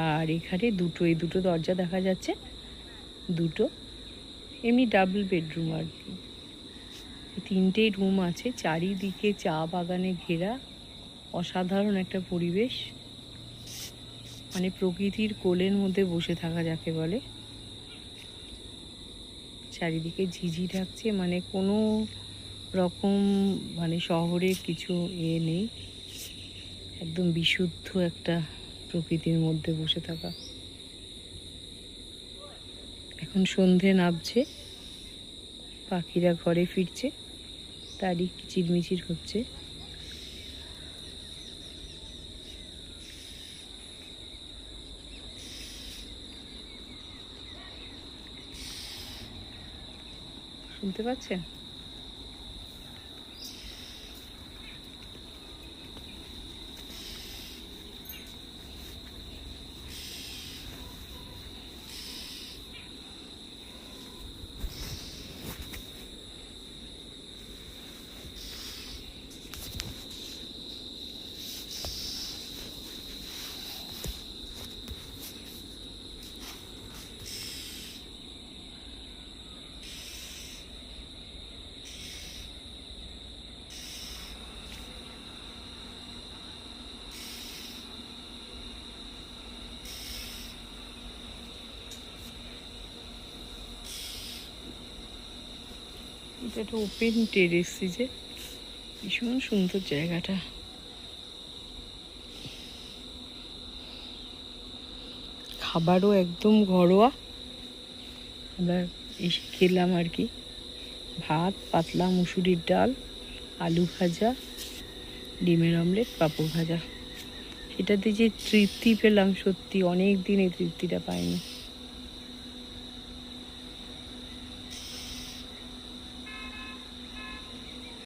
আর এখানে এই দুটো দরজা দেখা যাচ্ছে, দুটো এমনি ডাবল বেডরুম আর কি। 3টেই রুম আছে, চারিদিকে চা বাগানে ঘেরা, অসাধারণ একটা পরিবেশ, মানে প্রকৃতির কোলের মধ্যে বসে থাকা যাকে বলে। চারিদিকে ঝিঝি ডাকছে, মানে কোনো রকম মানে শহরের কিছু নেই, একদম বিশুদ্ধ একটা প্রকৃতির মধ্যে বসে থাকা। এখন সন্ধে নামছে, পাখিরা ঘরে ফিরছে, তারই কিচিরমিচির হচ্ছে। শুনতে পাচ্ছেন? এটা একটা ওপেন টেরেস, যে ভীষণ সুন্দর জায়গাটা। খাবারও একদম ঘরোয়া, আমরা এসে খেলাম আর কি। ভাত, পাতলা মুসুরির ডাল, আলু ভাজা, ডিমের অমলেট, পাঁপড় ভাজা। সেটাতে যে তৃপ্তি পেলাম, সত্যি অনেক দিন এই তৃপ্তিটা পাইনি।